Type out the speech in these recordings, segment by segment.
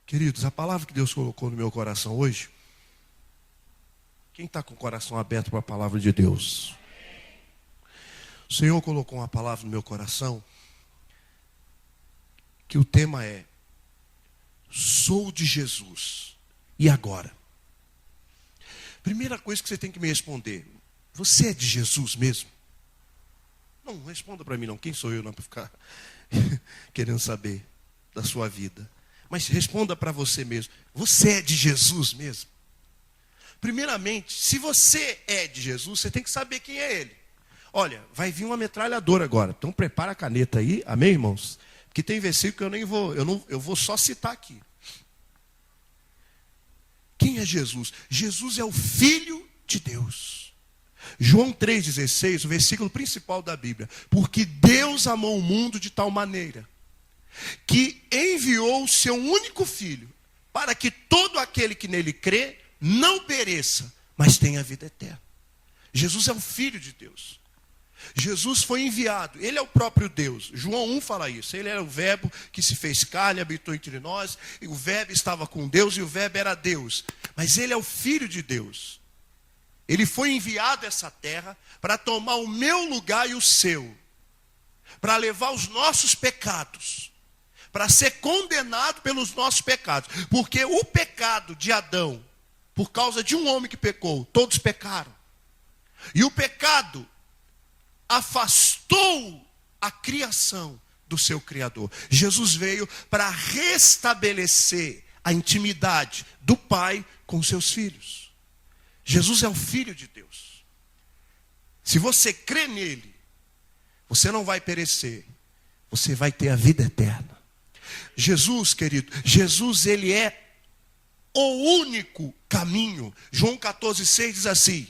Queridos, a palavra que Deus colocou no meu coração hoje, quem está com o coração aberto para a palavra de Deus? O Senhor colocou uma palavra no meu coração, que o tema é: sou de Jesus, e agora? Primeira coisa que você tem que me responder: você é de Jesus mesmo? Não responda para mim não, quem sou eu não para ficar querendo saber da sua vida. Mas responda para você mesmo: você é de Jesus mesmo? Primeiramente, se você é de Jesus, você tem que saber quem é Ele. Olha, vai vir uma metralhadora agora, então prepara a caneta aí, amém, irmãos? Porque tem versículo que eu nem vou, eu vou só citar aqui. Quem é Jesus? Jesus é o Filho de Deus. João 3,16, o versículo principal da Bíblia. Porque Deus amou o mundo de tal maneira que enviou o seu único Filho, para que todo aquele que nele crê não pereça, mas tenha vida eterna. Jesus é o Filho de Deus. Jesus foi enviado, Ele é o próprio Deus. João 1 fala isso. Ele era o verbo que se fez carne, habitou entre nós, e o verbo estava com Deus, e o verbo era Deus. Mas Ele é o Filho de Deus. Ele foi enviado a essa terra para tomar o meu lugar e o seu, para levar os nossos pecados, para ser condenado pelos nossos pecados. Porque o pecado de Adão, por causa de um homem que pecou, todos pecaram. E o pecado afastou a criação do seu Criador. Jesus veio para restabelecer a intimidade do Pai com seus filhos. Jesus é o Filho de Deus. Se você crê nele, você não vai perecer, você vai ter a vida eterna. Jesus, querido, Jesus, ele é o único caminho. João 14,6 diz assim: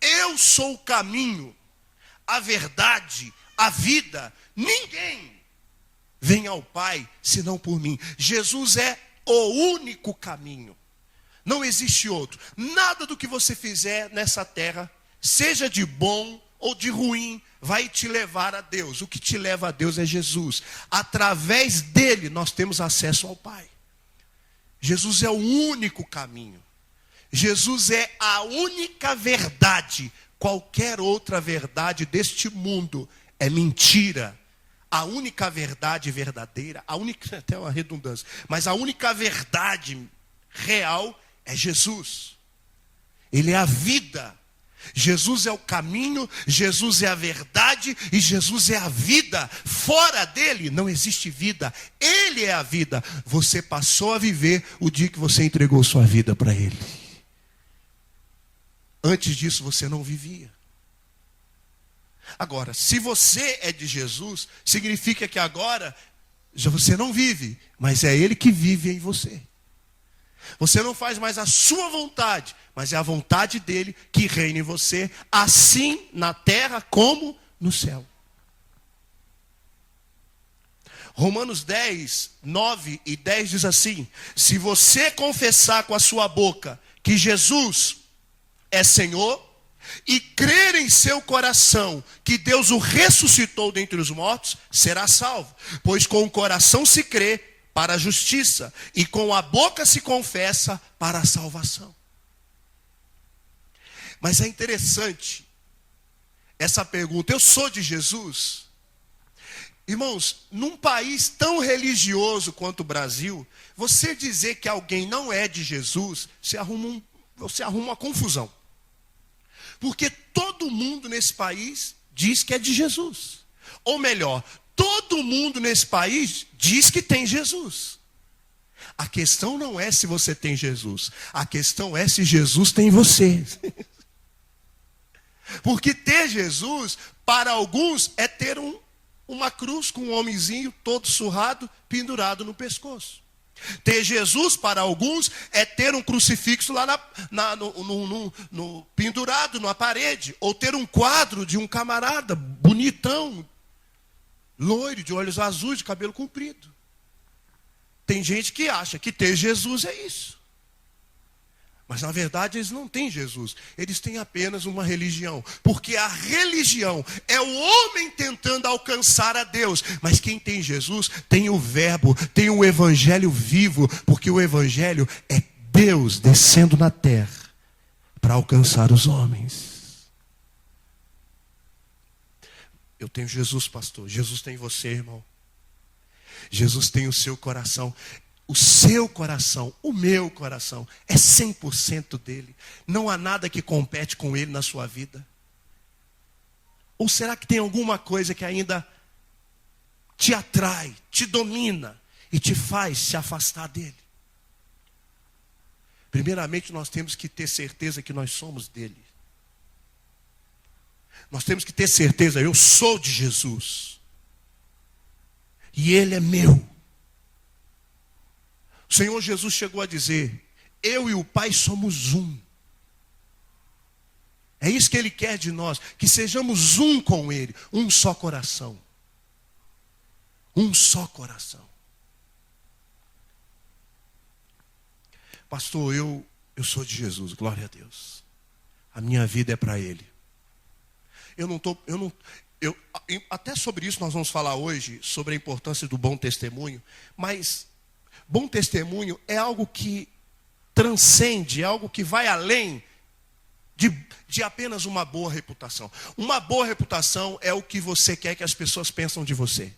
eu sou o caminho, a verdade, a vida. Ninguém vem ao Pai senão por mim. Jesus é o único caminho. Não existe outro. Nada do que você fizer nessa terra, seja de bom ou de ruim, vai te levar a Deus. O que te leva a Deus é Jesus. Através dele nós temos acesso ao Pai. Jesus é o único caminho. Jesus é a única verdade. Qualquer outra verdade deste mundo é mentira. A única verdade verdadeira, até uma redundância, mas a única verdade real é Jesus. Ele é a vida. Jesus é o caminho, Jesus é a verdade e Jesus é a vida. Fora dele não existe vida. Ele é a vida. Você passou a viver o dia que você entregou sua vida para ele. Antes disso você não vivia. Agora, se você é de Jesus, significa que agora já você não vive, mas é ele que vive em você. Você não faz mais a sua vontade, mas é a vontade dele que reina em você, assim na terra como no céu. Romanos 10, 9 e 10 diz assim: se você confessar com a sua boca que Jesus é Senhor, e crer em seu coração que Deus o ressuscitou dentre os mortos, será salvo. Pois com o coração se crê para a justiça, e com a boca se confessa para a salvação. Mas é interessante essa pergunta: eu sou de Jesus? Irmãos, num país tão religioso quanto o Brasil, você dizer que alguém não é de Jesus, você arruma uma confusão. Porque todo mundo nesse país diz que é de Jesus. Ou melhor, todo mundo nesse país diz que tem Jesus. A questão não é se você tem Jesus. A questão é se Jesus tem você. Porque ter Jesus, para alguns, é ter uma cruz com um homenzinho todo surrado, pendurado no pescoço. Ter Jesus para alguns é ter um crucifixo lá pendurado na parede. Ou ter um quadro de um camarada bonitão, loiro, de olhos azuis, de cabelo comprido. Tem gente que acha que ter Jesus é isso. Mas na verdade eles não têm Jesus, eles têm apenas uma religião. Porque a religião é o homem tentando alcançar a Deus. Mas quem tem Jesus tem o verbo, tem o evangelho vivo. Porque o evangelho é Deus descendo na terra para alcançar os homens. Eu tenho Jesus, pastor. Jesus tem você, irmão. Jesus tem o seu coração. O seu coração, o meu coração, é 100% dele. Não há nada que compete com ele na sua vida. Ou será que tem alguma coisa que ainda te atrai, te domina e te faz se afastar dele? Primeiramente, nós temos que ter certeza que nós somos dele. Nós temos que ter certeza, eu sou de Jesus. E ele é meu. O Senhor Jesus chegou a dizer, eu e o Pai somos um. É isso que ele quer de nós, que sejamos um com ele, um só coração. Um só coração. Pastor, eu sou de Jesus, glória a Deus. A minha vida é para ele. Até sobre isso nós vamos falar hoje, sobre a importância do bom testemunho, mas bom testemunho é algo que transcende, é algo que vai além de apenas uma boa reputação. Uma boa reputação é o que você quer que as pessoas pensam de você.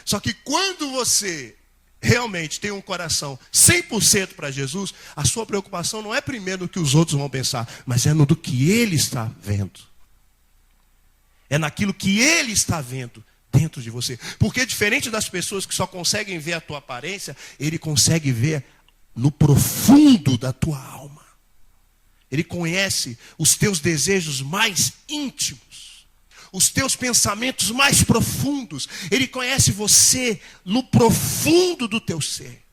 Só que quando você realmente tem um coração 100% para Jesus, a sua preocupação não é primeiro no que os outros vão pensar, mas é no do que ele está vendo. É naquilo que ele está vendo dentro de você. Porque diferente das pessoas que só conseguem ver a tua aparência, ele consegue ver no profundo da tua alma. Ele conhece os teus desejos mais íntimos, os teus pensamentos mais profundos. Ele conhece você no profundo do teu ser.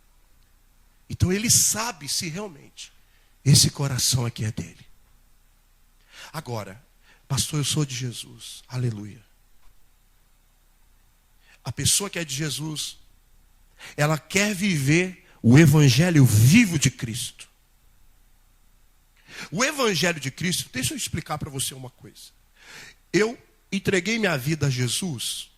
Então ele sabe se realmente esse coração aqui é dele. Agora, pastor, eu sou de Jesus. Aleluia. A pessoa que é de Jesus, ela quer viver o evangelho vivo de Cristo. O evangelho de Cristo, deixa eu explicar para você uma coisa. Eu entreguei minha vida a Jesus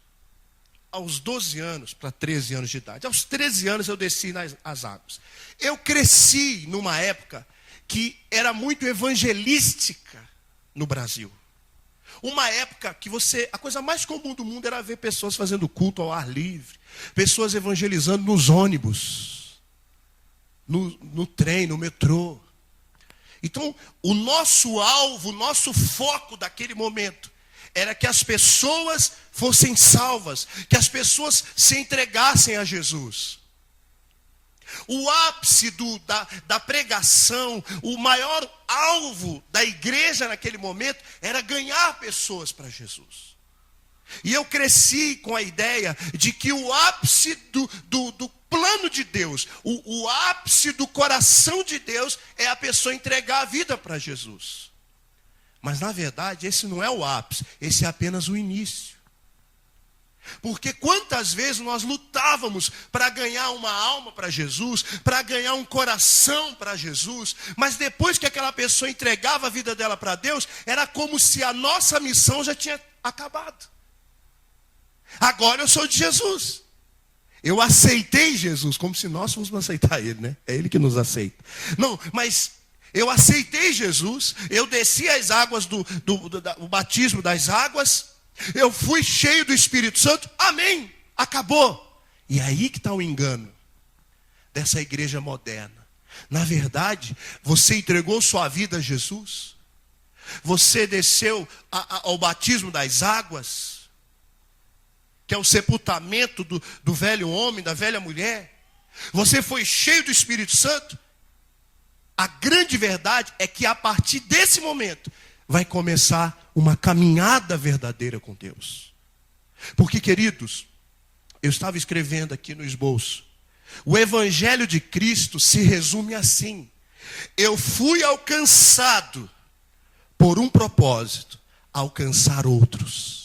aos 12 anos para 13 anos de idade. Aos 13 anos eu desci nas águas. Eu cresci numa época que era muito evangelística no Brasil. Uma época que a coisa mais comum do mundo era ver pessoas fazendo culto ao ar livre, pessoas evangelizando nos ônibus, no trem, no metrô. Então, o nosso alvo, o nosso foco daquele momento era que as pessoas fossem salvas, que as pessoas se entregassem a Jesus. O ápice da pregação, o maior alvo da igreja naquele momento era ganhar pessoas para Jesus. E eu cresci com a ideia de que o ápice do plano de Deus, o ápice do coração de Deus é a pessoa entregar a vida para Jesus. Mas na verdade esse não é o ápice, esse é apenas o início. Porque quantas vezes nós lutávamos para ganhar uma alma para Jesus, para ganhar um coração para Jesus, mas depois que aquela pessoa entregava a vida dela para Deus, era como se a nossa missão já tinha acabado. Agora eu sou de Jesus. Eu aceitei Jesus, como se nós fôssemos aceitar ele, né? É ele que nos aceita. Não, mas eu aceitei Jesus, eu desci as águas do batismo das águas, eu fui cheio do Espírito Santo, amém, acabou. E aí que está o engano dessa igreja moderna. Na verdade, você entregou sua vida a Jesus, você desceu ao batismo das águas, que é o sepultamento do velho homem, da velha mulher. Você foi cheio do Espírito Santo. A grande verdade é que a partir desse momento vai começar uma caminhada verdadeira com Deus. Porque, queridos, eu estava escrevendo aqui no esboço, o Evangelho de Cristo se resume assim: eu fui alcançado por um propósito, alcançar outros.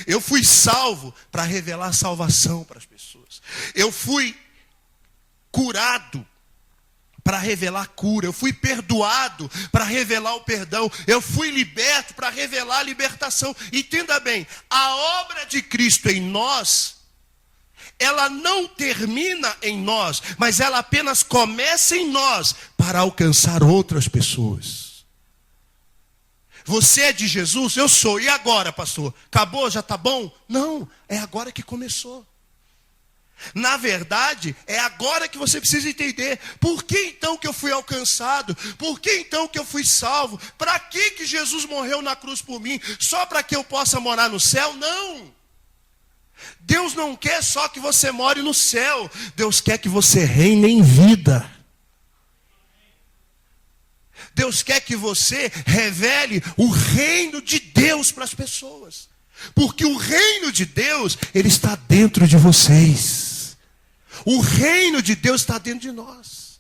Eu fui salvo para revelar salvação para as pessoas. Eu fui curado para revelar cura. Eu fui perdoado para revelar o perdão. Eu fui liberto para revelar a libertação. Entenda bem, a obra de Cristo em nós, ela não termina em nós, mas ela apenas começa em nós para alcançar outras pessoas. Você é de Jesus? Eu sou. E agora, pastor? Acabou? Já está bom? Não, é agora que começou. Na verdade, é agora que você precisa entender. Por que então que eu fui alcançado? Por que então que eu fui salvo? Para que Jesus morreu na cruz por mim? Só para que eu possa morar no céu? Não. Deus não quer só que você more no céu. Deus quer que você reine em vida. Deus quer que você revele o reino de Deus para as pessoas. Porque o reino de Deus, ele está dentro de vocês. O reino de Deus está dentro de nós.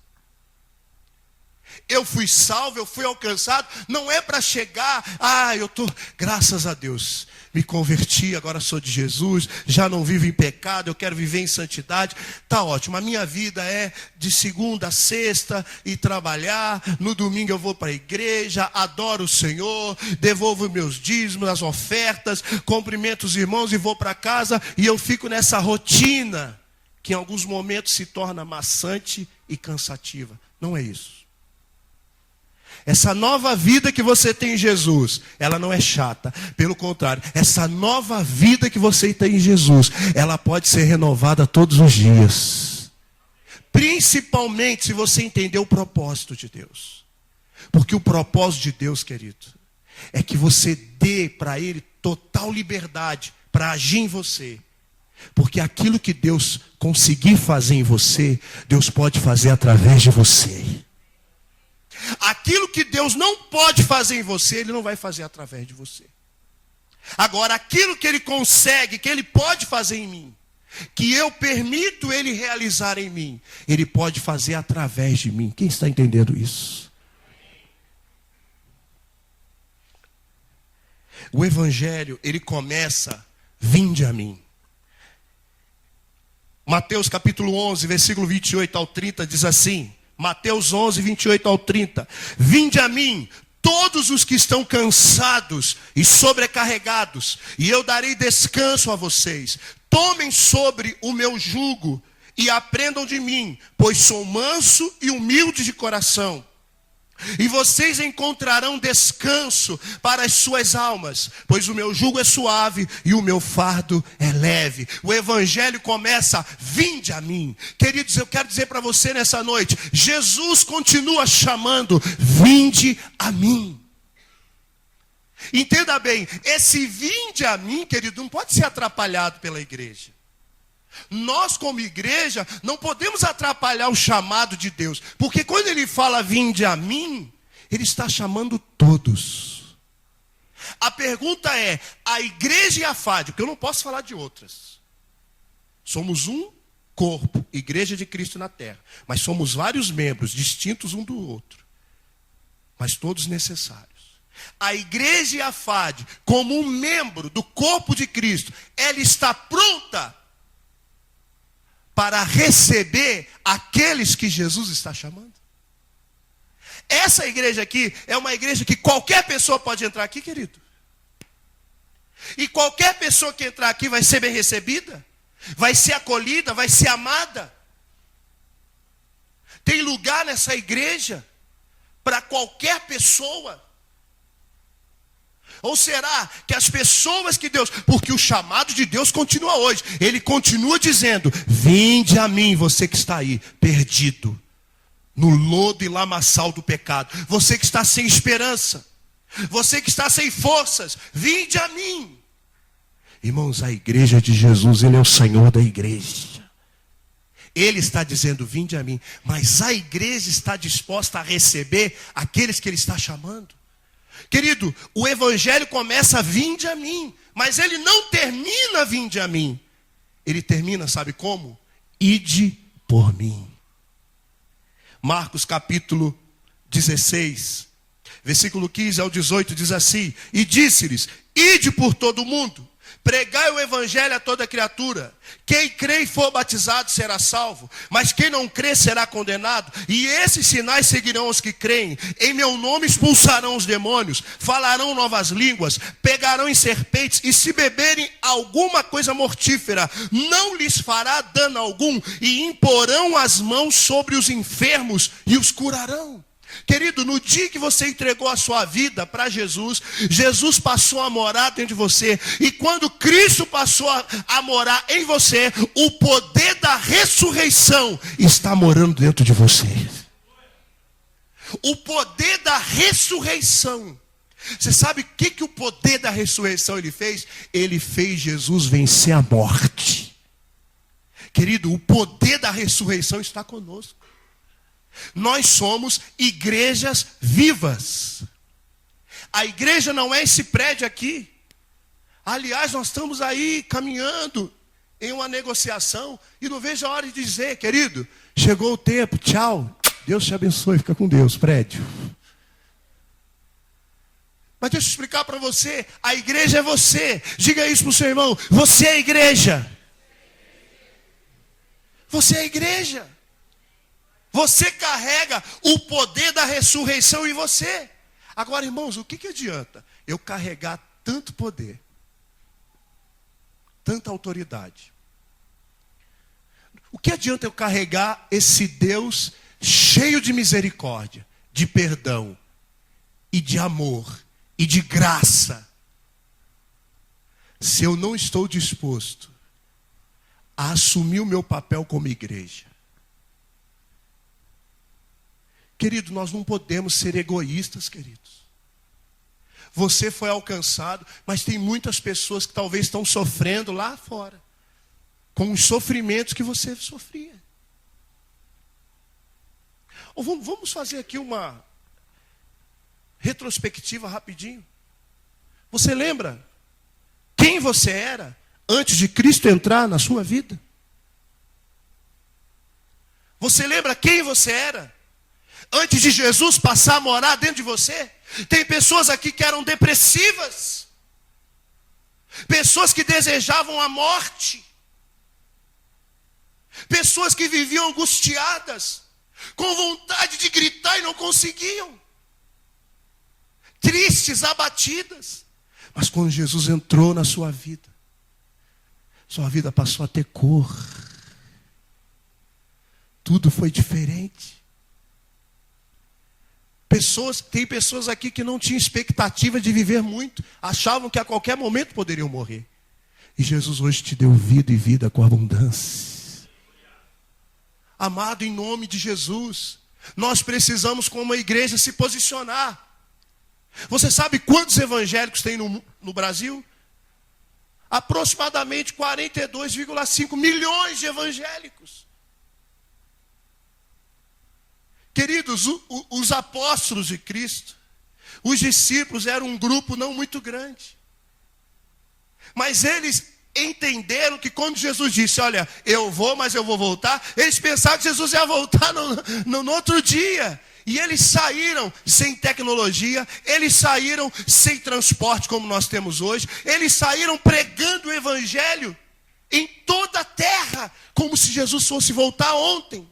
Eu fui salvo, eu fui alcançado, não é para chegar, graças a Deus, me converti, agora sou de Jesus, já não vivo em pecado, eu quero viver em santidade. Tá ótimo, a minha vida é de segunda a sexta e trabalhar, no domingo eu vou para a igreja, adoro o Senhor, devolvo meus dízimos, as ofertas, cumprimento os irmãos e vou para casa, e eu fico nessa rotina, que em alguns momentos se torna maçante e cansativa. Não é isso. Essa nova vida que você tem em Jesus, ela não é chata. Pelo contrário, essa nova vida que você tem em Jesus, ela pode ser renovada todos os dias. Principalmente se você entender o propósito de Deus. Porque o propósito de Deus, querido, é que você dê para Ele total liberdade para agir em você. Porque aquilo que Deus conseguir fazer em você, Deus pode fazer através de você. Aquilo que Deus não pode fazer em você, Ele não vai fazer através de você. Agora, aquilo que Ele consegue, que Ele pode fazer em mim, que eu permito Ele realizar em mim, Ele pode fazer através de mim. Quem está entendendo isso? O Evangelho, ele começa, vinde a mim. Mateus capítulo 11, versículo 28 ao 30, diz assim... Mateus 11, 28 ao 30. Vinde a mim, todos os que estão cansados e sobrecarregados, e eu darei descanso a vocês. Tomem sobre o meu jugo e aprendam de mim, pois sou manso e humilde de coração. E vocês encontrarão descanso para as suas almas, pois o meu jugo é suave e o meu fardo é leve. O Evangelho começa, vinde a mim. Queridos, eu quero dizer para você nessa noite, Jesus continua chamando, vinde a mim. Entenda bem, esse vinde a mim, querido, não pode ser atrapalhado pela igreja. Nós como igreja não podemos atrapalhar o chamado de Deus, porque quando Ele fala vinde a mim, Ele está chamando todos. A pergunta é, a igreja e a FAD, porque eu não posso falar de outras. Somos um corpo, igreja de Cristo na terra, mas somos vários membros, distintos um do outro, mas todos necessários. A igreja e a FAD, como um membro do corpo de Cristo, ela está pronta para receber aqueles que Jesus está chamando. Essa igreja aqui é uma igreja que qualquer pessoa pode entrar aqui, querido. E qualquer pessoa que entrar aqui vai ser bem recebida, vai ser acolhida, vai ser amada. Tem lugar nessa igreja para qualquer pessoa. Ou será que as pessoas que Deus... Porque o chamado de Deus continua hoje. Ele continua dizendo, vinde a mim, você que está aí, perdido, no lodo e lamaçal do pecado. Você que está sem esperança. Você que está sem forças, vinde a mim. Irmãos, a igreja de Jesus, Ele é o Senhor da igreja. Ele está dizendo, vinde a mim. Mas a igreja está disposta a receber aqueles que Ele está chamando. Querido, o Evangelho começa, vinde a mim. Mas ele não termina, vinde a mim. Ele termina, sabe como? Ide por mim. Marcos capítulo 16, versículo 15 ao 18 diz assim: e disse-lhes, ide por todo o mundo, Pregai o evangelho a toda criatura. Quem crê e for batizado será salvo, mas quem não crê será condenado. E esses sinais seguirão os que creem. Em meu nome expulsarão os demônios, falarão novas línguas, pegarão em serpentes, e se beberem alguma coisa mortífera, não lhes fará dano algum, e imporão as mãos sobre os enfermos e os curarão. Querido, no dia que você entregou a sua vida para Jesus, Jesus passou a morar dentro de você. E quando Cristo passou a morar em você, o poder da ressurreição está morando dentro de você. O poder da ressurreição. Você sabe o que o poder da ressurreição ele fez? Ele fez Jesus vencer a morte. Querido, o poder da ressurreição está conosco. Nós somos igrejas vivas. A igreja não é esse prédio aqui. Aliás, nós estamos aí caminhando em uma negociação. E não vejo a hora de dizer, querido, chegou o tempo, tchau. Deus te abençoe, fica com Deus, prédio. Mas deixa eu explicar para você, a igreja é você. Diga isso para o seu irmão, você é a igreja. Você é a igreja. Você carrega o poder da ressurreição em você. Agora, irmãos, o que adianta eu carregar tanto poder, tanta autoridade? O que adianta eu carregar esse Deus cheio de misericórdia, de perdão e de amor e de graça, se eu não estou disposto a assumir o meu papel como igreja? Querido, nós não podemos ser egoístas, queridos. Você foi alcançado, mas tem muitas pessoas que talvez estão sofrendo lá fora, com os sofrimentos que você sofria. Ou vamos fazer aqui uma retrospectiva rapidinho. Você lembra quem você era antes de Cristo entrar na sua vida? Você lembra quem você era antes de Jesus passar a morar dentro de você? Tem pessoas aqui que eram depressivas. Pessoas que desejavam a morte. Pessoas que viviam angustiadas, com vontade de gritar e não conseguiam. Tristes, abatidas. Mas quando Jesus entrou na sua vida passou a ter cor. Tudo foi diferente. Tem pessoas aqui que não tinham expectativa de viver muito, achavam que a qualquer momento poderiam morrer. E Jesus hoje te deu vida e vida com abundância. Amado, em nome de Jesus, nós precisamos como igreja se posicionar. Você sabe quantos evangélicos tem no Brasil? Aproximadamente 42,5 milhões de evangélicos. Queridos, os apóstolos de Cristo, os discípulos eram um grupo não muito grande. Mas eles entenderam que quando Jesus disse, olha, eu vou, mas eu vou voltar, eles pensaram que Jesus ia voltar no outro dia. E eles saíram sem tecnologia, eles saíram sem transporte como nós temos hoje, eles saíram pregando o evangelho em toda a terra, como se Jesus fosse voltar ontem.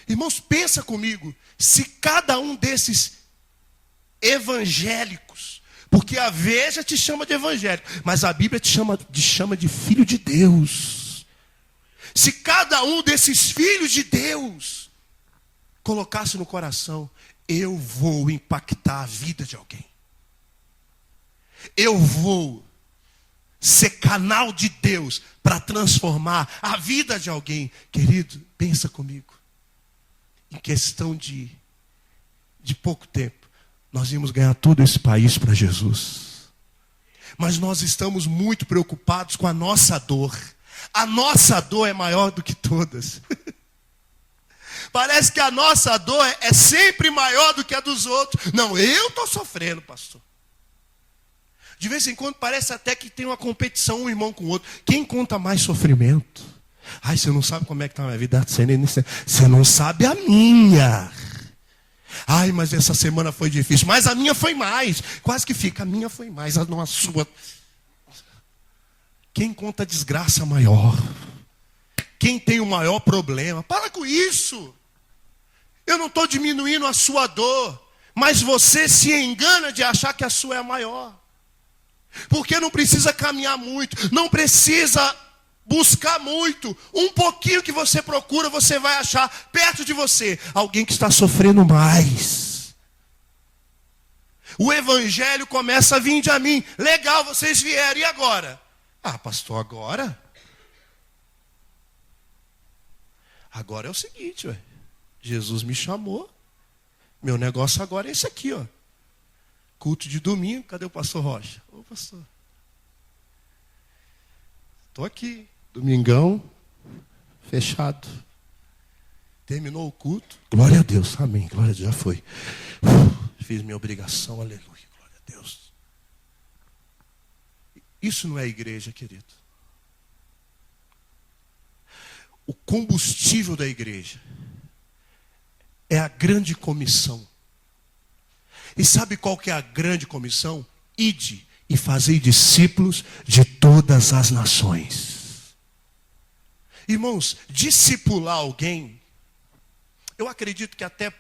Irmãos, pensa comigo, se cada um desses evangélicos, porque a Veja te chama de evangélico, mas a Bíblia te chama de filho de Deus. Se cada um desses filhos de Deus colocasse no coração, eu vou impactar a vida de alguém. Eu vou ser canal de Deus para transformar a vida de alguém. Querido, pensa comigo. Em questão de pouco tempo, nós íamos ganhar todo esse país para Jesus. Mas nós estamos muito preocupados com a nossa dor. A nossa dor é maior do que todas. Parece que a nossa dor é sempre maior do que a dos outros. Não, eu estou sofrendo, pastor. De vez em quando parece até que tem uma competição um irmão com o outro. Quem conta mais sofrimento? Ai, você não sabe como é que está a minha vida. Você não sabe a minha. Ai, mas essa semana foi difícil. Mas a minha foi mais. Quase que fica, a minha foi mais, não a sua. quem conta desgraça maior, quem tem o maior problema. Para com isso. Eu não estou diminuindo a sua dor, mas você se engana de achar que a sua é a maior. Porque não precisa caminhar muito, não precisa buscar muito. Um pouquinho que você procura, você vai achar perto de você alguém que está sofrendo mais. O evangelho começa a vir de mim. Legal, vocês vieram, e agora? Ah, pastor, agora? Agora é o seguinte, ué. Jesus me chamou. Meu negócio agora é esse aqui, ó. Culto de domingo. Cadê o pastor Rocha? Ô, pastor. Estou aqui. Domingão. Fechado. Terminou o culto. Glória a Deus. Amém. Glória a Deus. Já foi. Fiz minha obrigação. Aleluia. Glória a Deus. Isso não é igreja, querido. O combustível da igreja é a grande comissão. E sabe qual que é a grande comissão? Ide e fazei discípulos de todas as nações. Irmãos, discipular alguém, eu acredito que até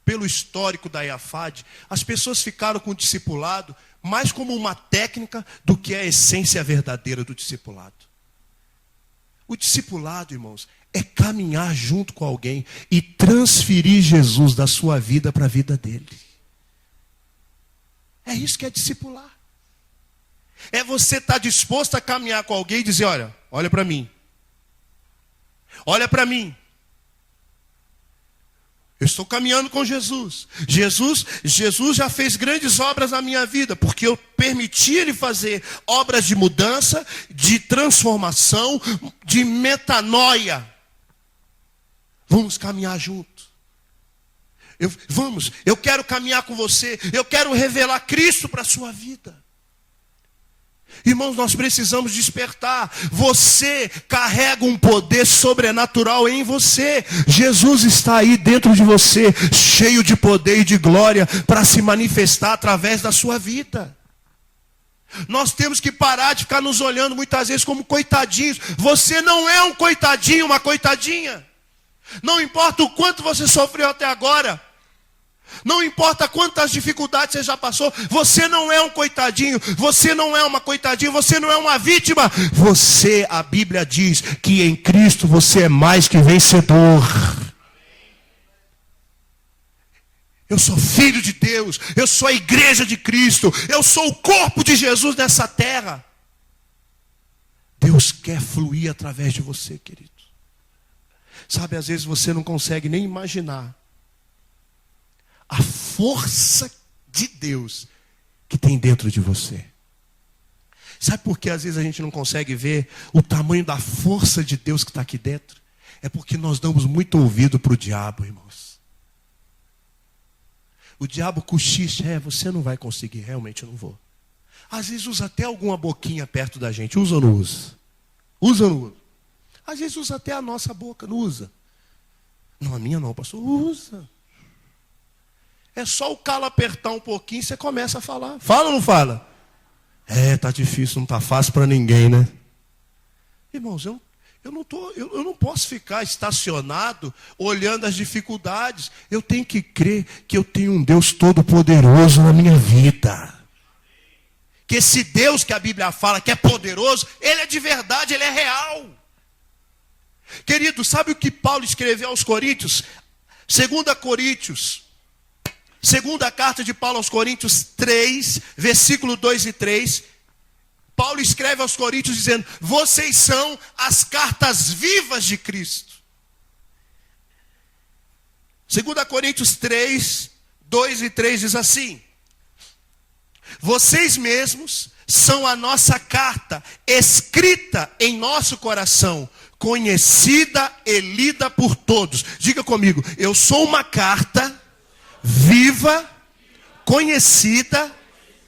pelo histórico da IAFAD, as pessoas ficaram com o discipulado mais como uma técnica do que a essência verdadeira do discipulado. O discipulado, irmãos, é caminhar junto com alguém e transferir Jesus da sua vida para a vida dele. É isso que é discipular. É você estar disposto a caminhar com alguém e dizer, olha para mim. Olha para mim. Eu estou caminhando com Jesus. Jesus já fez grandes obras na minha vida, porque eu permiti Ele fazer obras de mudança, de transformação, de metanoia. Vamos caminhar junto. Eu quero caminhar com você. Eu quero revelar Cristo para a sua vida. Irmãos, nós precisamos despertar. Você carrega um poder sobrenatural em você. Jesus está aí dentro de você, cheio de poder e de glória, para se manifestar através da sua vida. Nós temos que parar de ficar nos olhando muitas vezes como coitadinhos. Você não é um coitadinho, uma coitadinha. Não importa o quanto você sofreu até agora. Não importa quantas dificuldades você já passou, você não é um coitadinho, você não é uma coitadinha, você não é uma vítima. Você, a Bíblia diz que em Cristo você é mais que vencedor. Eu sou filho de Deus, eu sou a igreja de Cristo, eu sou o corpo de Jesus nessa terra. Deus quer fluir através de você, querido. Sabe, às vezes você não consegue nem imaginar a força de Deus que tem dentro de você. Sabe por que às vezes a gente não consegue ver o tamanho da força de Deus que está aqui dentro? É porque nós damos muito ouvido para o diabo, irmãos. O diabo cochicha, você não vai conseguir, realmente eu não vou. Às vezes usa até alguma boquinha perto da gente, usa ou não usa? Usa ou não usa? Às vezes usa até a nossa boca, não usa? Não, a minha não, pastor, usa. É só o calo apertar um pouquinho e você começa a falar. Fala ou não fala? Tá difícil, não está fácil para ninguém, né? Irmãos, eu não posso ficar estacionado olhando as dificuldades. Eu tenho que crer que eu tenho um Deus todo-poderoso na minha vida. Que esse Deus que a Bíblia fala que é poderoso, Ele é de verdade, Ele é real. Querido, sabe o que Paulo escreveu aos Coríntios? Segunda carta de Paulo aos Coríntios 3, versículo 2 e 3. Paulo escreve aos Coríntios dizendo, vocês são as cartas vivas de Cristo. 2 Coríntios 3, 2 e 3 diz assim, vocês mesmos são a nossa carta, escrita em nosso coração, conhecida e lida por todos. Diga comigo, eu sou uma carta viva, conhecida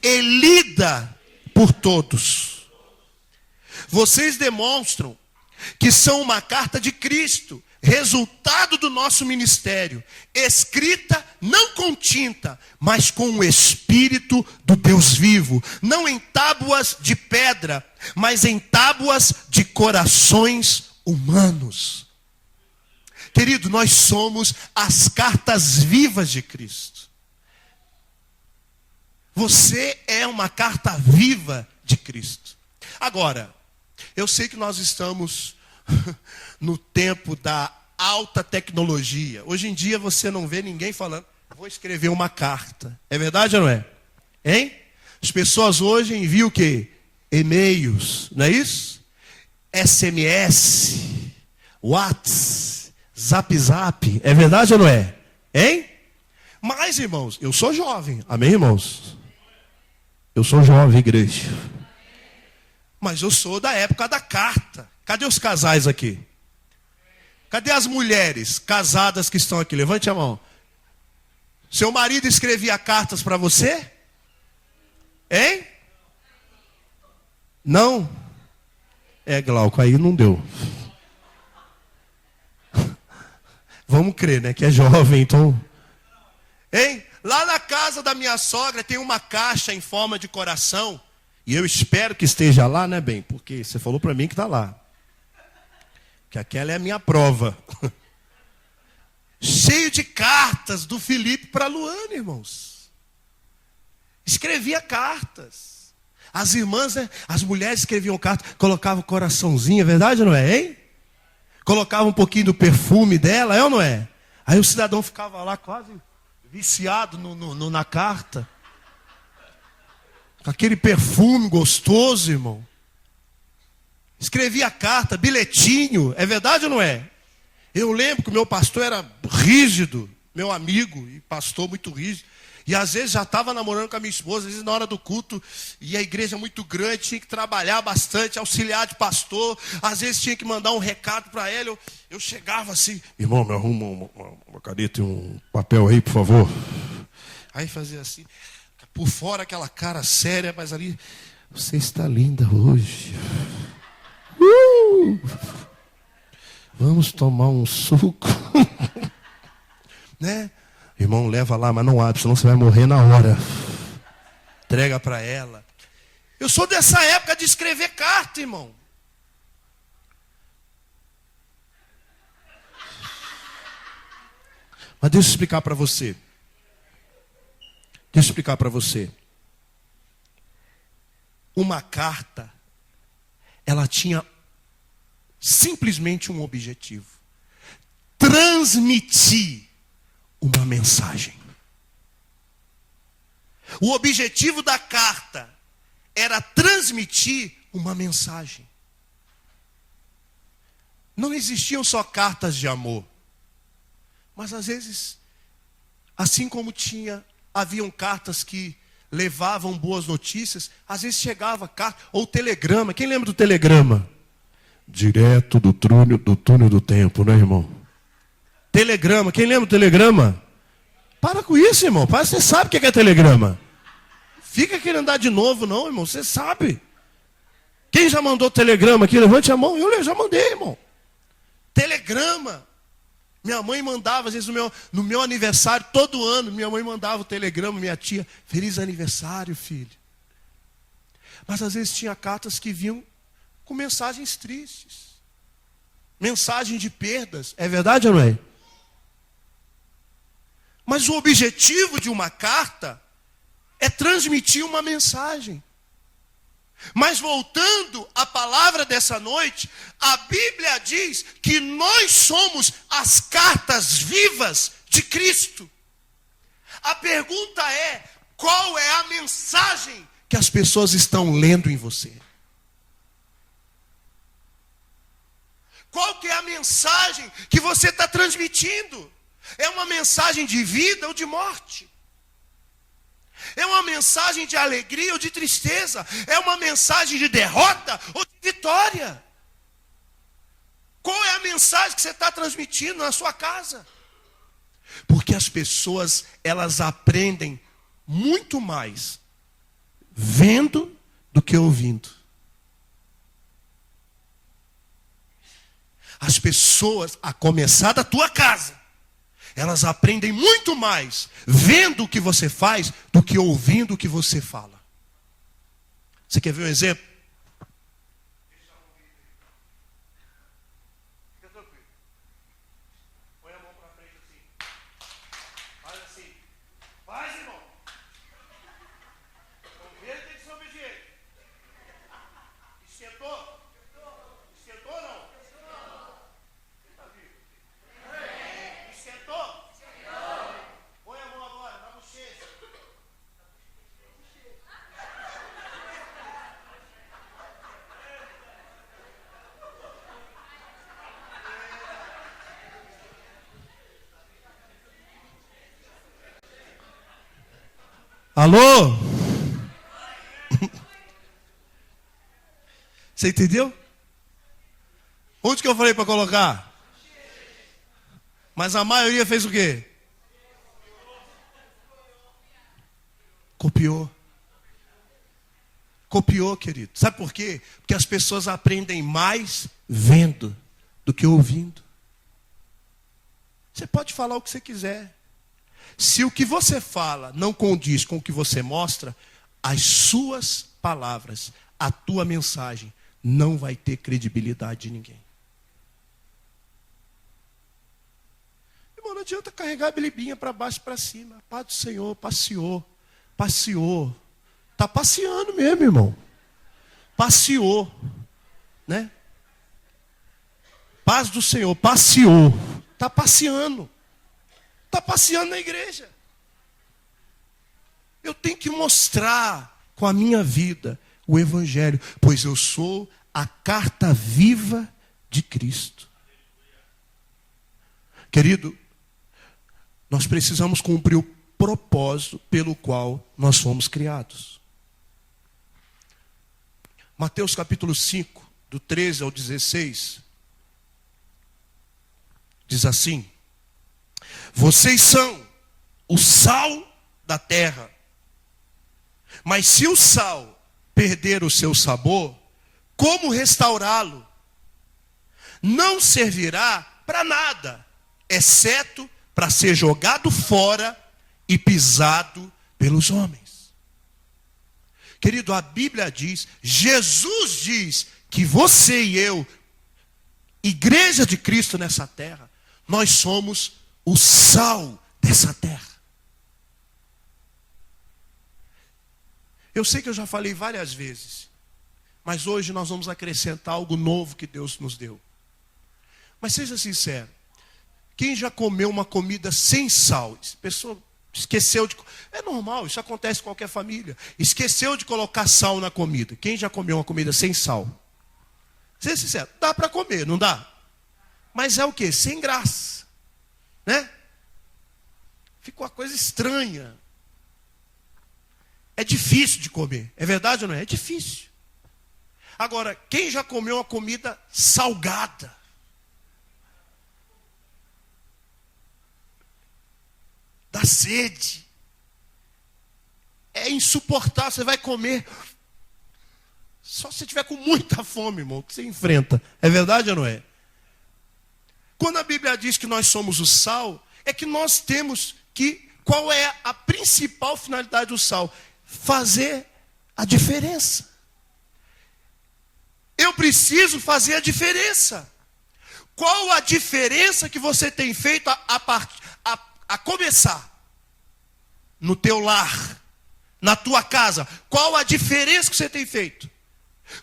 e lida por todos. Vocês demonstram que são uma carta de Cristo, resultado do nosso ministério, escrita não com tinta, mas com o Espírito do Deus vivo, não em tábuas de pedra, mas em tábuas de corações humanos. Querido, nós somos as cartas vivas de Cristo. Você é uma carta viva de Cristo. Agora, eu sei que nós estamos no tempo da alta tecnologia. Hoje em dia você não vê ninguém falando, vou escrever uma carta. É verdade ou não é? Hein? As pessoas hoje enviam o quê? E-mails, não é isso? SMS, WhatsApp, Zap. É verdade ou não é? Hein? Mas, irmãos, eu sou jovem. Amém, irmãos? Eu sou jovem, igreja. Mas eu sou da época da carta. Cadê os casais aqui? Cadê as mulheres casadas que estão aqui? Levante a mão. Seu marido escrevia cartas para você? Hein? Não? É, Glauco, aí não deu. Vamos crer, né? Que é jovem, então. Hein? Lá na casa da minha sogra tem uma caixa em forma de coração. E eu espero que esteja lá, né, bem? Porque você falou para mim que está lá. Que aquela é a minha prova. Cheio de cartas do Felipe para a Luana, irmãos. Escrevia cartas. As irmãs, né? As mulheres escreviam cartas, colocavam o coraçãozinho, é verdade ou não é, hein? Colocava um pouquinho do perfume dela, é ou não é? Aí o cidadão ficava lá quase viciado na carta. Com aquele perfume gostoso, irmão. Escrevia carta, bilhetinho, é verdade ou não é? Eu lembro que o meu pastor era rígido, meu amigo, e pastor muito rígido. E às vezes já estava namorando com a minha esposa, às vezes na hora do culto, e a igreja muito grande, tinha que trabalhar bastante, auxiliar de pastor, às vezes tinha que mandar um recado para ela, eu chegava assim, irmão, me arruma uma caneta e um papel aí, por favor. Aí fazia assim, por fora aquela cara séria, mas ali, você está linda hoje. Vamos tomar um suco. Né? Irmão, leva lá, mas não abre, senão você vai morrer na hora. Entrega para ela. Eu sou dessa época de escrever carta, irmão. Mas deixa eu explicar para você. Deixa eu explicar para você. Uma carta, ela tinha simplesmente um objetivo: transmitir uma mensagem. O objetivo da carta era transmitir uma mensagem. Não existiam só cartas de amor, mas às vezes, assim como haviam cartas que levavam boas notícias, às vezes chegava carta, ou telegrama. Quem lembra do telegrama? Direto do túnel do tempo, né, irmão? Telegrama, quem lembra do telegrama? Para com isso, irmão. Parece que você sabe o que é telegrama. Fica querendo andar de novo, não, irmão. Você sabe. Quem já mandou telegrama aqui? Levante a mão. Eu já mandei, irmão. Telegrama. Minha mãe mandava, às vezes, no meu aniversário, todo ano, minha mãe mandava o telegrama, minha tia, feliz aniversário, filho. Mas às vezes tinha cartas que vinham com mensagens tristes. Mensagem de perdas. É verdade ou não é? Mas o objetivo de uma carta é transmitir uma mensagem. Mas voltando à palavra dessa noite, a Bíblia diz que nós somos as cartas vivas de Cristo. A pergunta é: qual é a mensagem que as pessoas estão lendo em você? Qual que é a mensagem que você está transmitindo? É uma mensagem de vida ou de morte? É uma mensagem de alegria ou de tristeza? É uma mensagem de derrota ou de vitória? Qual é a mensagem que você está transmitindo na sua casa? Porque as pessoas, elas aprendem muito mais vendo do que ouvindo. As pessoas, a começar da tua casa, elas aprendem muito mais vendo o que você faz do que ouvindo o que você fala. Você quer ver um exemplo? Fica tranquilo. Põe a mão para frente assim. Faz assim. Faz, irmão. O governo tem que ser obediente. Esquentou? Esquentou ou não? Você está vivo? Esquentou? Põe a mão agora na bochecha. Alô? Você entendeu? Onde que eu falei para colocar? Mas a maioria fez o quê? Copiou. Copiou, querido. Sabe por quê? Porque as pessoas aprendem mais vendo do que ouvindo. Você pode falar o que você quiser. Se o que você fala não condiz com o que você mostra, as suas palavras, a tua mensagem, não vai ter credibilidade de ninguém. Irmão, não adianta carregar a bilibinha para baixo e para cima. A paz do Senhor, passeou. Passeou. Está passeando mesmo, irmão. Passeou. Né? Paz do Senhor, passeou. Está passeando. Está passeando na igreja. Eu tenho que mostrar com a minha vida o Evangelho, pois eu sou a carta viva de Cristo. Querido, nós precisamos cumprir o propósito pelo qual nós fomos criados. Mateus capítulo 5, do 13 ao 16, diz assim: vocês são o sal da terra, mas se o sal perder o seu sabor, como restaurá-lo? Não servirá para nada, exceto para ser jogado fora e pisado pelos homens. Querido, a Bíblia diz, Jesus diz que você e eu, igreja de Cristo nessa terra, nós somos o sal dessa terra. Eu sei que eu já falei várias vezes, mas hoje nós vamos acrescentar algo novo que Deus nos deu. Mas seja sincero, quem já comeu uma comida sem sal? A pessoa esqueceu de... É normal, isso acontece em qualquer família. Esqueceu de colocar sal na comida. Quem já comeu uma comida sem sal? Seja sincero, dá para comer, não dá? Mas é o quê? Sem graça. Né? Fica uma coisa estranha. É difícil de comer. É verdade ou não é? É difícil. Agora, quem já comeu uma comida salgada? Dá sede. É insuportável. Você vai comer. Só se você tiver com muita fome, irmão, que você enfrenta. É verdade ou não é? Quando a Bíblia diz que nós somos o sal, é que nós temos que... Qual é a principal finalidade do sal? Fazer a diferença. Eu preciso fazer a diferença. Qual a diferença que você tem feito a começar? No teu lar, na tua casa. Qual a diferença que você tem feito?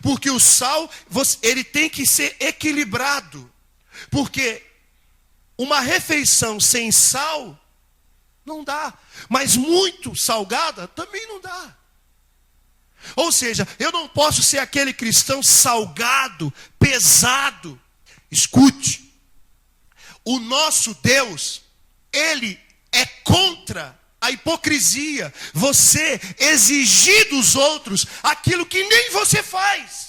Porque o sal, ele tem que ser equilibrado. Porque uma refeição sem sal não dá. Mas muito salgada também não dá. Ou seja, eu não posso ser aquele cristão salgado, pesado. Escute, o nosso Deus, Ele é contra a hipocrisia. Você exigir dos outros aquilo que nem você faz.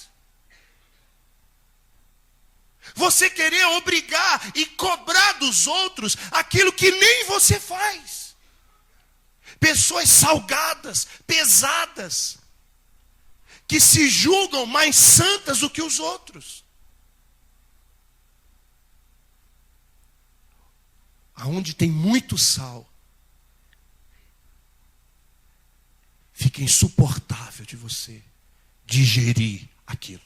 Você querer obrigar e cobrar dos outros aquilo que nem você faz. Pessoas salgadas, pesadas, que se julgam mais santas do que os outros. aonde tem muito sal, fica insuportável de você digerir aquilo.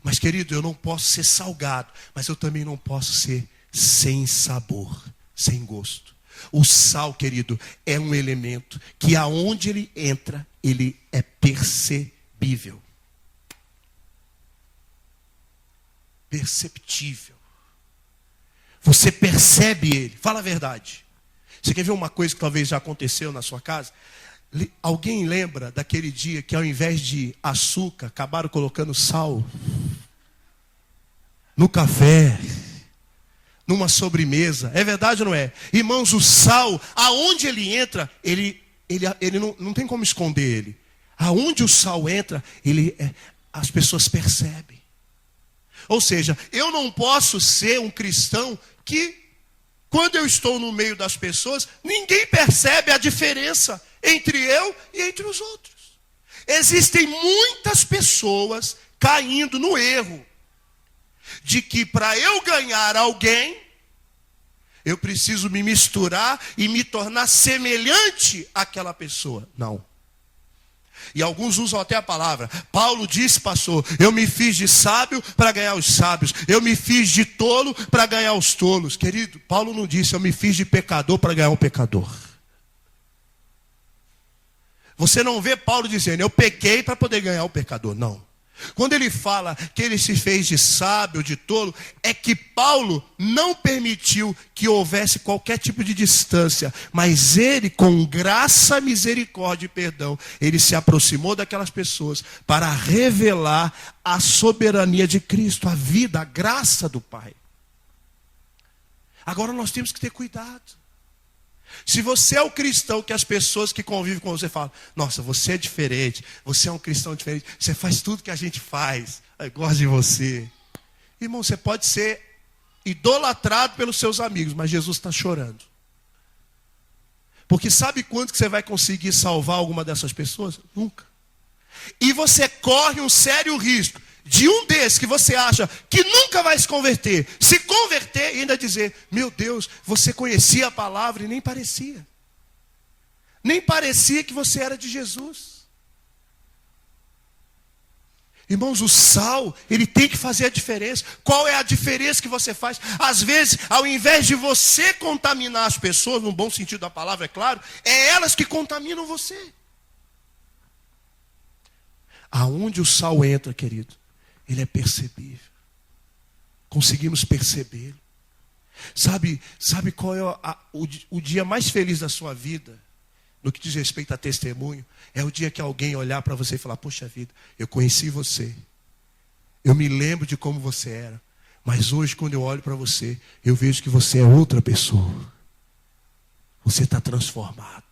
Mas, querido, eu não posso ser salgado, mas eu também não posso ser sem sabor, sem gosto. O sal, querido, é um elemento que aonde ele entra, ele é percebível. Perceptível. Você percebe ele. Fala a verdade. Você quer ver uma coisa que talvez já aconteceu na sua casa? Alguém lembra daquele dia que ao invés de açúcar, acabaram colocando sal no café, numa sobremesa? É verdade ou não é? Irmãos, o sal, aonde ele entra, ele não tem como esconder ele. Aonde o sal entra, as pessoas percebem. Ou seja, eu não posso ser um cristão que, quando eu estou no meio das pessoas, ninguém percebe a diferença entre eu e entre os outros. Existem muitas pessoas caindo no erro de que para eu ganhar alguém, eu preciso me misturar e me tornar semelhante àquela pessoa. Não. E alguns usam até a palavra. Paulo disse, pastor, eu me fiz de sábio para ganhar os sábios. Eu me fiz de tolo para ganhar os tolos. Querido, Paulo não disse, eu me fiz de pecador para ganhar um pecador. Você não vê Paulo dizendo, eu pequei para poder ganhar o pecador. Não. Quando ele fala que ele se fez de sábio, de tolo, é que Paulo não permitiu que houvesse qualquer tipo de distância, mas ele, com graça, misericórdia e perdão, ele se aproximou daquelas pessoas para revelar a soberania de Cristo, a vida, a graça do Pai. Agora nós temos que ter cuidado. Se você é o cristão que as pessoas que convivem com você falam, nossa, você é diferente, você é um cristão diferente, você faz tudo que a gente faz, eu gosto de você. Irmão, você pode ser idolatrado pelos seus amigos, mas Jesus está chorando. Porque sabe quando que você vai conseguir salvar alguma dessas pessoas? Nunca. E você corre um sério risco de um desses que você acha que nunca vai se converter e ainda dizer, meu Deus, você conhecia a palavra e nem parecia. Nem parecia que você era de Jesus. Irmãos, o sal, ele tem que fazer a diferença. Qual é a diferença que você faz? Às vezes, ao invés de você contaminar as pessoas, no bom sentido da palavra, é claro, é elas que contaminam você. Aonde o sal entra, querido, ele é percebível. Conseguimos percebê-lo. Sabe qual é o dia mais feliz da sua vida, no que diz respeito a testemunho? É o dia que alguém olhar para você e falar, poxa vida, eu conheci você. Eu me lembro de como você era. Mas hoje, quando eu olho para você, eu vejo que você é outra pessoa. Você está transformado.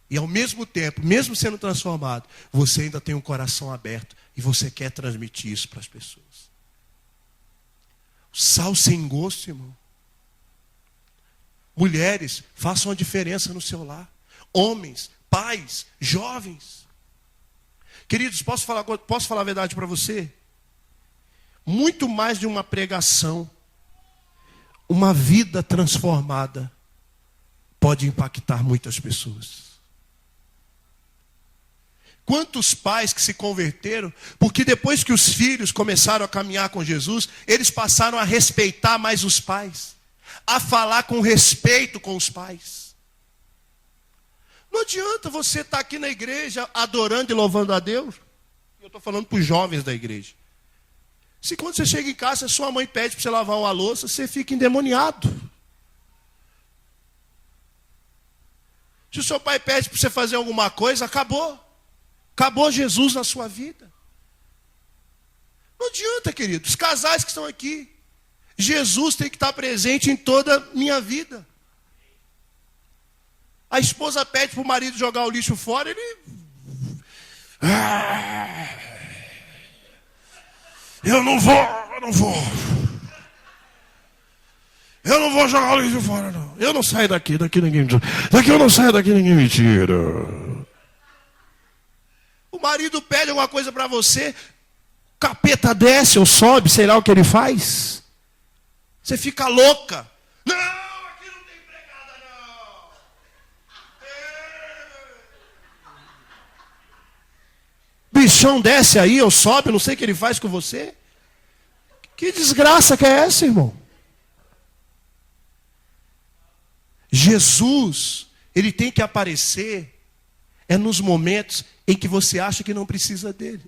E ao mesmo tempo, mesmo sendo transformado, você ainda tem um coração aberto. E você quer transmitir isso para as pessoas. Sal sem gosto, irmão. Mulheres, façam a diferença no seu lar. Homens, pais, jovens. Queridos, posso falar a verdade para você? Muito mais de uma pregação, uma vida transformada pode impactar muitas pessoas. Quantos pais que se converteram, porque depois que os filhos começaram a caminhar com Jesus, eles passaram a respeitar mais os pais, a falar com respeito com os pais. Não adianta você estar aqui na igreja adorando e louvando a Deus. Eu estou falando para os jovens da igreja. Se quando você chega em casa, sua mãe pede para você lavar uma louça, você fica endemoniado. Se o seu pai pede para você fazer alguma coisa, acabou. Acabou Jesus na sua vida. Não adianta, queridos. Os casais que estão aqui, Jesus tem que estar presente em toda a minha vida. A esposa pede para o marido jogar o lixo fora, ele... Eu não vou jogar o lixo fora, não. Eu não saio daqui ninguém me tira. Daqui eu não saio, daqui ninguém me tira. O marido pede alguma coisa para você, o capeta desce ou sobe, sei lá o que ele faz. Você fica louca. Não, aqui não tem empregada, não. Bichão desce aí, ou sobe, não sei o que ele faz com você. Que desgraça que é essa, irmão? Jesus, ele tem que aparecer nos momentos em que você acha que não precisa dele.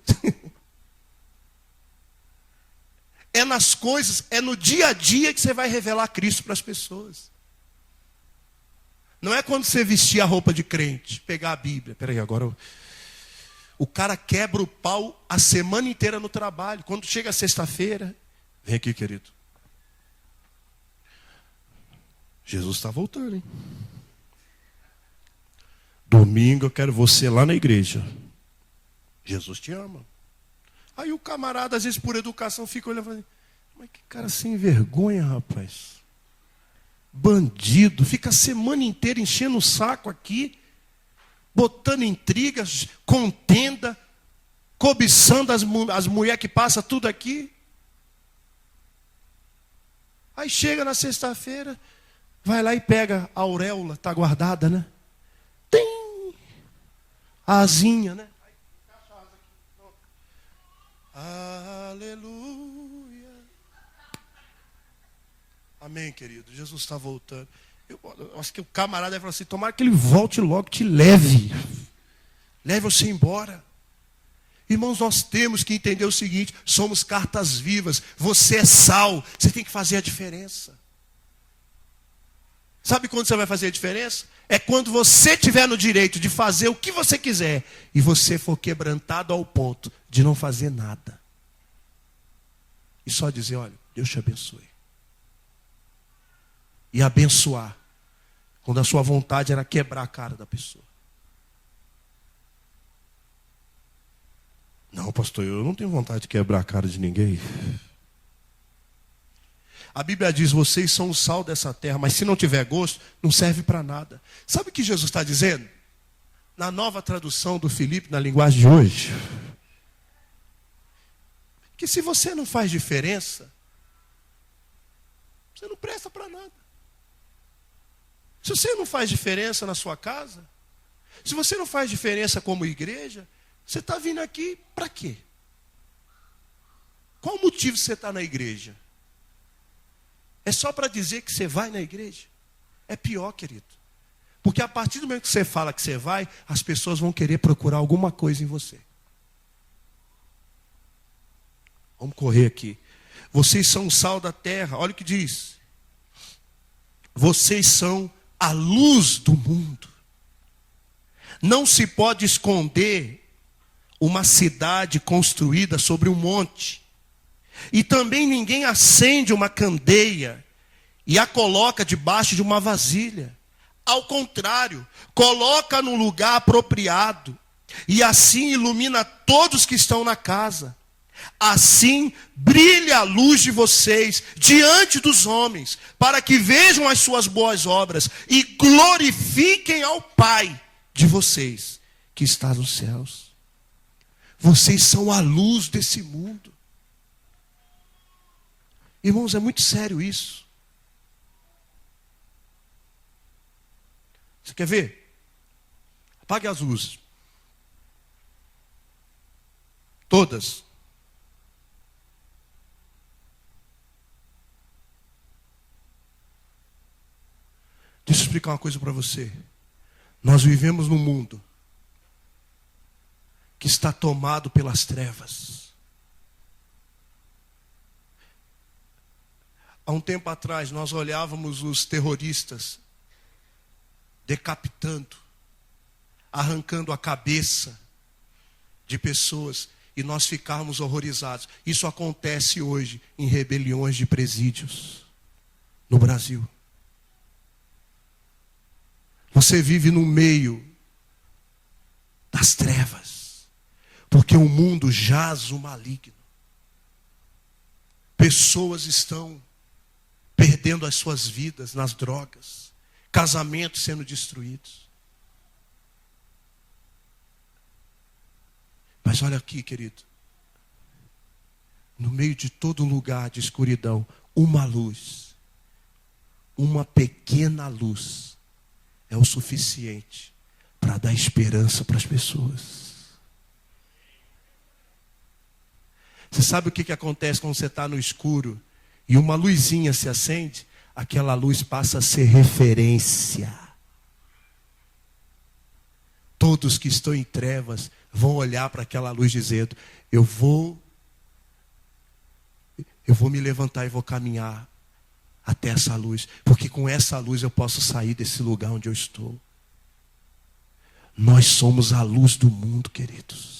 É nas coisas, é no dia a dia que você vai revelar Cristo para as pessoas. Não é quando você vestir a roupa de crente, pegar a Bíblia. Peraí, agora o cara quebra o pau a semana inteira no trabalho. Quando chega sexta-feira, vem aqui, querido. Jesus está voltando, hein? Domingo eu quero você lá na igreja. Jesus te ama. Aí o camarada, às vezes por educação, fica olhando e fala, mas que cara sem vergonha, rapaz. Bandido, fica a semana inteira enchendo o saco aqui, botando intrigas, contenda, cobiçando as mulheres que passam tudo aqui. Aí chega na sexta-feira, vai lá e pega a auréola, está guardada, né? Tem a asinha, né? Aleluia. Amém, querido. Jesus está voltando. Eu acho que o camarada vai falar assim, tomara que ele volte logo, te leve. Leve você embora. Irmãos, nós temos que entender o seguinte, somos cartas vivas. Você é sal, você tem que fazer a diferença. Sabe quando você vai fazer a diferença? É quando você tiver no direito de fazer o que você quiser e você for quebrantado ao ponto de não fazer nada. E só dizer, olha, Deus te abençoe. E abençoar, quando a sua vontade era quebrar a cara da pessoa. Não, pastor, eu não tenho vontade de quebrar a cara de ninguém. A Bíblia diz, vocês são o sal dessa terra, mas se não tiver gosto, não serve para nada. Sabe o que Jesus está dizendo? Na nova tradução do Filipe, na linguagem de hoje, que se você não faz diferença, você não presta para nada. Se você não faz diferença na sua casa, se você não faz diferença como igreja, você está vindo aqui para quê? Qual o motivo você está na igreja? É só para dizer que você vai na igreja? É pior, querido. Porque a partir do momento que você fala que você vai, as pessoas vão querer procurar alguma coisa em você. Vamos correr aqui. Vocês são o sal da terra. Olha o que diz. Vocês são a luz do mundo. Não se pode esconder uma cidade construída sobre um monte. E também ninguém acende uma candeia e a coloca debaixo de uma vasilha. Ao contrário, coloca no lugar apropriado e assim ilumina todos que estão na casa. Assim brilha a luz de vocês diante dos homens, para que vejam as suas boas obras e glorifiquem ao Pai de vocês que está nos céus. Vocês são a luz desse mundo. Irmãos, é muito sério isso. Você quer ver? Apague as luzes. Todas. Deixa eu explicar uma coisa para você. Nós vivemos num mundo que está tomado pelas trevas. Há um tempo atrás, nós olhávamos os terroristas decapitando, arrancando a cabeça de pessoas, e nós ficávamos horrorizados. Isso acontece hoje em rebeliões de presídios no Brasil. Você vive no meio das trevas, porque o mundo jaz o maligno. Pessoas estão perdendo as suas vidas nas drogas, casamentos sendo destruídos. Mas olha aqui, querido, no meio de todo lugar de escuridão, uma luz. uma pequena luz é o suficiente para dar esperança para as pessoas. Você sabe o que acontece quando você está no escuro e uma luzinha se acende? Aquela luz passa a ser referência. Todos que estão em trevas vão olhar para aquela luz dizendo: eu vou me levantar e vou caminhar até essa luz, porque com essa luz eu posso sair desse lugar onde eu estou. Nós somos a luz do mundo, queridos.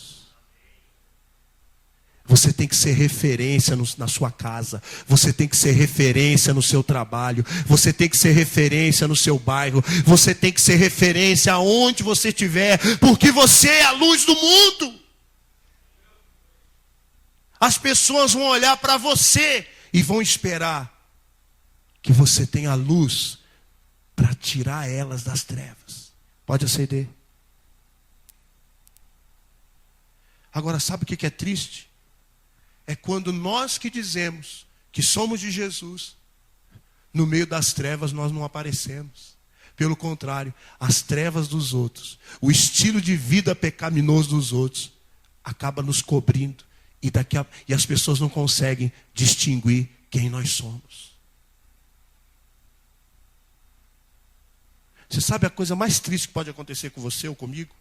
Você tem que ser referência na sua casa. Você tem que ser referência no seu trabalho. Você tem que ser referência no seu bairro. Você tem que ser referência aonde você estiver, porque você é a luz do mundo. As pessoas vão olhar para você e vão esperar que você tenha luz para tirar elas das trevas. Pode acender. Agora, sabe o que é triste? É quando nós que dizemos que somos de Jesus, no meio das trevas nós não aparecemos. Pelo contrário, as trevas dos outros, o estilo de vida pecaminoso dos outros, acaba nos cobrindo. E as pessoas não conseguem distinguir quem nós somos. Você sabe a coisa mais triste que pode acontecer com você ou comigo?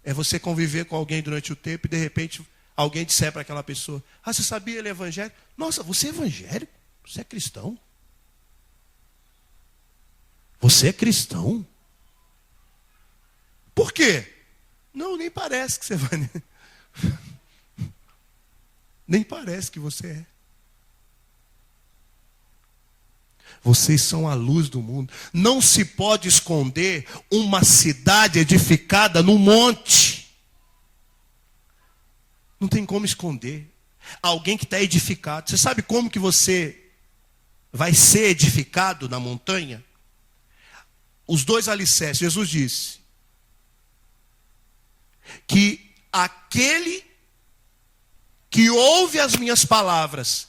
É você conviver com alguém durante o tempo e de repente alguém disser para aquela pessoa: ah, você sabia, ele é evangélico? Nossa, você é evangélico? Você é cristão? Você é cristão? Por quê? Não, nem parece que você vai. Nem parece que você é. Vocês são a luz do mundo. Não se pode esconder uma cidade edificada no monte. Não tem como esconder. Alguém que está edificado. Você sabe como que você vai ser edificado na montanha? Os dois alicerces. Jesus disse que aquele que ouve as minhas palavras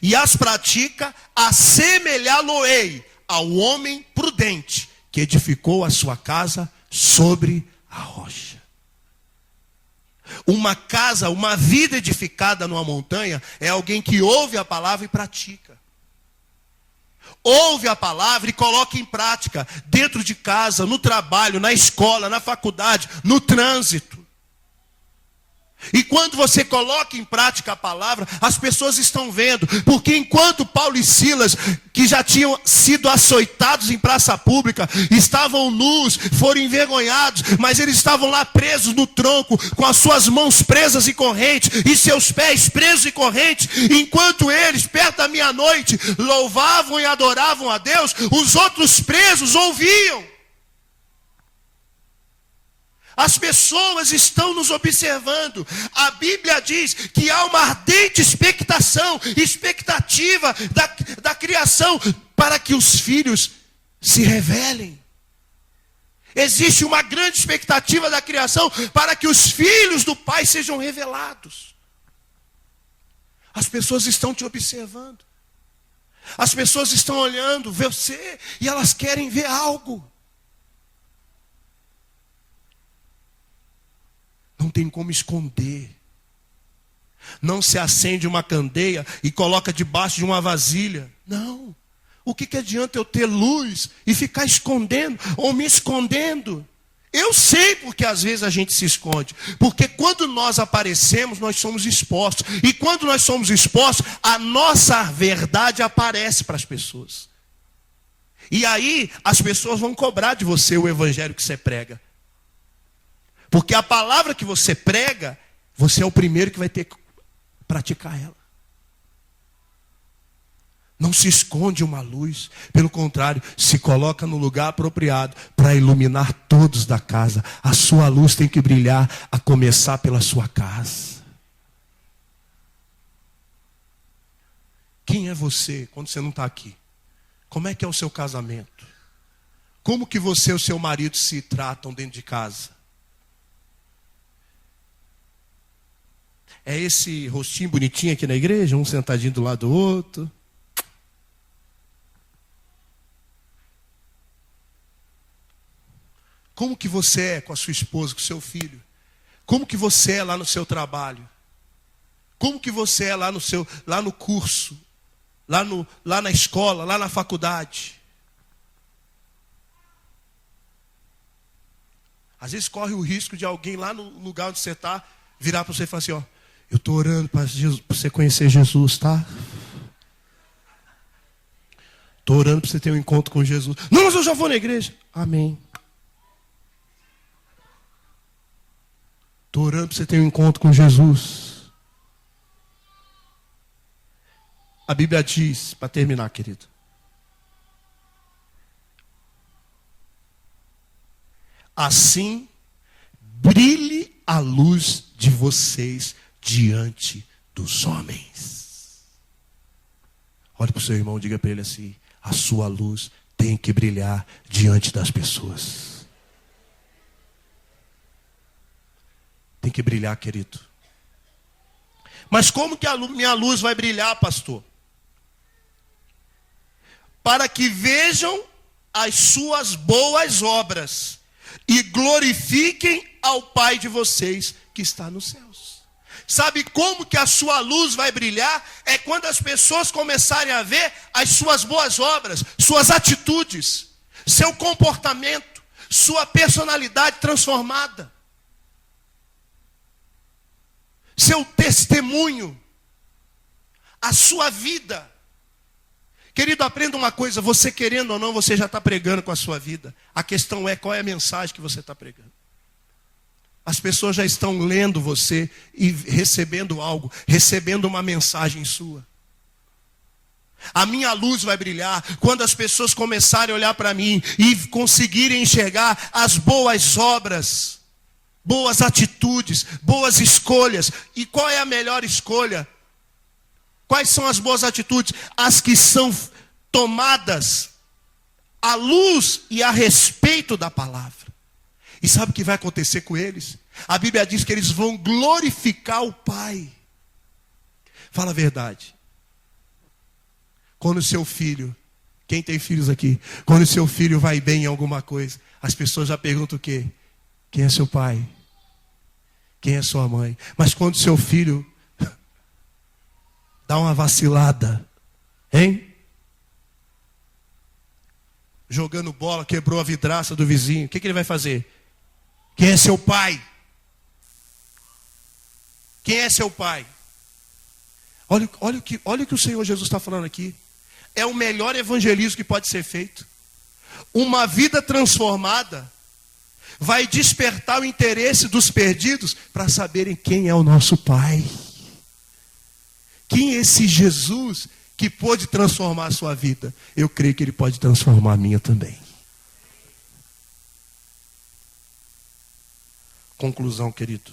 e as pratica, assemelhá-lo-ei ao homem prudente que edificou a sua casa sobre a rocha. Uma casa, uma vida edificada numa montanha é alguém que ouve a palavra e pratica. Ouve a palavra e coloca em prática, dentro de casa, no trabalho, na escola, na faculdade, no trânsito. E quando você coloca em prática a palavra, as pessoas estão vendo. Porque enquanto Paulo e Silas, que já tinham sido açoitados em praça pública, estavam nus, foram envergonhados, mas eles estavam lá presos no tronco, com as suas mãos presas em corrente, e seus pés presos em corrente, enquanto eles, perto da meia-noite, louvavam e adoravam a Deus, os outros presos ouviam. As pessoas estão nos observando. A Bíblia diz que há uma ardente expectativa da criação para que os filhos se revelem. Existe uma grande expectativa da criação para que os filhos do Pai sejam revelados. As pessoas estão te observando. As pessoas estão olhando você e elas querem ver algo. Não tem como esconder. Não se acende uma candeia e coloca debaixo de uma vasilha. Não. O que adianta eu ter luz e ficar escondendo ou me escondendo? Eu sei porque às vezes a gente se esconde. Porque quando nós aparecemos, nós somos expostos. E quando nós somos expostos, a nossa verdade aparece para as pessoas. E aí as pessoas vão cobrar de você o evangelho que você prega. Porque a palavra que você prega, você é o primeiro que vai ter que praticar ela. Não se esconde uma luz. Pelo contrário, se coloca no lugar apropriado para iluminar todos da casa. A sua luz tem que brilhar, a começar pela sua casa. Quem é você quando você não está aqui? Como é que é o seu casamento? Como que você e o seu marido se tratam dentro de casa? É esse rostinho bonitinho aqui na igreja, um sentadinho do lado do outro? Como que você é com a sua esposa, com o seu filho? Como que você é lá no seu trabalho? Como que você é lá no curso? Lá na escola, lá na faculdade? Às vezes corre o risco de alguém lá no lugar onde você está virar para você e falar assim, ó, eu estou orando para você conhecer Jesus, tá? Estou orando para você ter um encontro com Jesus. Não, mas eu já vou na igreja. Amém. Estou orando para você ter um encontro com Jesus. A Bíblia diz, para terminar, querido. Assim, brilhe a luz de vocês diante dos homens. Olhe para o seu irmão e diga para ele assim, a sua luz tem que brilhar diante das pessoas. Tem que brilhar, querido. Mas como que a minha luz vai brilhar, pastor? Para que vejam as suas boas obras e glorifiquem ao Pai de vocês que está nos céus. Sabe como que a sua luz vai brilhar? É quando as pessoas começarem a ver as suas boas obras, suas atitudes, seu comportamento, sua personalidade transformada. Seu testemunho, a sua vida. Querido, aprenda uma coisa, você querendo ou não, você já está pregando com a sua vida. A questão é, qual é a mensagem que você está pregando? As pessoas já estão lendo você e recebendo algo, recebendo uma mensagem sua. A minha luz vai brilhar quando as pessoas começarem a olhar para mim e conseguirem enxergar as boas obras, boas atitudes, boas escolhas. E qual é a melhor escolha? Quais são as boas atitudes? As que são tomadas à luz e a respeito da palavra. E sabe o que vai acontecer com eles? A Bíblia diz que eles vão glorificar o Pai. Fala a verdade. Quando o seu filho, quem tem filhos aqui? Quando o seu filho vai bem em alguma coisa, as pessoas já perguntam o quê? Quem é seu pai? Quem é sua mãe? Mas quando o seu filho dá uma vacilada, hein? Jogando bola, quebrou a vidraça do vizinho, o que ele vai fazer? Quem é seu pai? Quem é seu pai? Olha o que o Senhor Jesus está falando aqui. É o melhor evangelismo que pode ser feito. Uma vida transformada vai despertar o interesse dos perdidos para saberem quem é o nosso Pai. Quem é esse Jesus que pôde transformar a sua vida? Eu creio que Ele pode transformar a minha também. Conclusão, querido.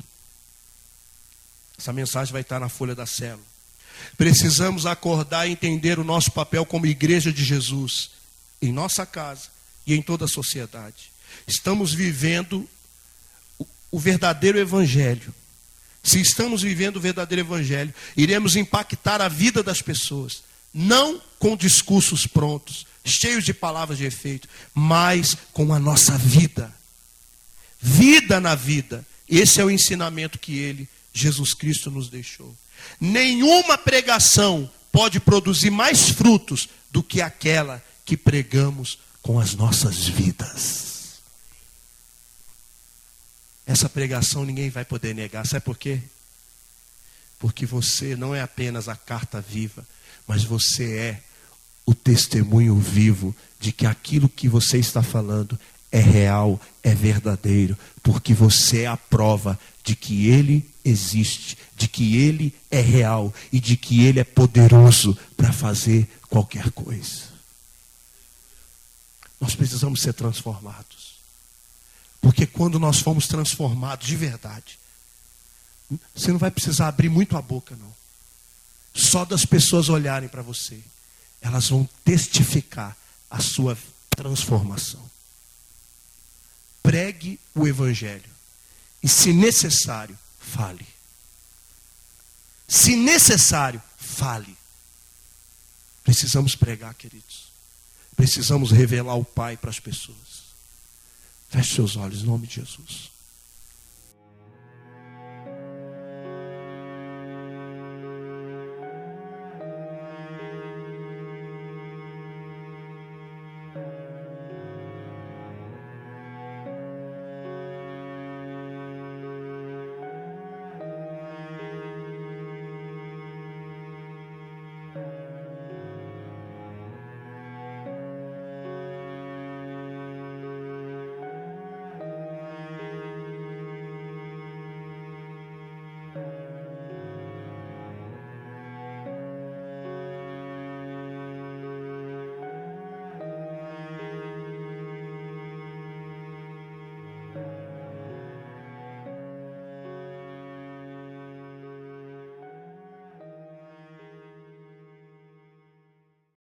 Essa mensagem vai estar na folha da célula. Precisamos acordar e entender o nosso papel como igreja de Jesus, em nossa casa e em toda a sociedade. Estamos vivendo o verdadeiro evangelho. Se estamos vivendo o verdadeiro evangelho, iremos impactar a vida das pessoas, não com discursos prontos, cheios de palavras de efeito, mas com a nossa vida. Vida na vida. Esse é o ensinamento que Ele, Jesus Cristo, nos deixou. Nenhuma pregação pode produzir mais frutos do que aquela que pregamos com as nossas vidas. Essa pregação ninguém vai poder negar. Sabe por quê? Porque você não é apenas a carta viva, mas você é o testemunho vivo de que aquilo que você está falando é real, é verdadeiro, porque você é a prova de que Ele existe, de que Ele é real e de que Ele é poderoso para fazer qualquer coisa. Nós precisamos ser transformados. Porque quando nós formos transformados de verdade, você não vai precisar abrir muito a boca, não. Só das pessoas olharem para você, elas vão testificar a sua transformação. Pregue o evangelho. E se necessário, fale. Se necessário, fale. Precisamos pregar, queridos. Precisamos revelar o Pai para as pessoas. Feche seus olhos em nome de Jesus.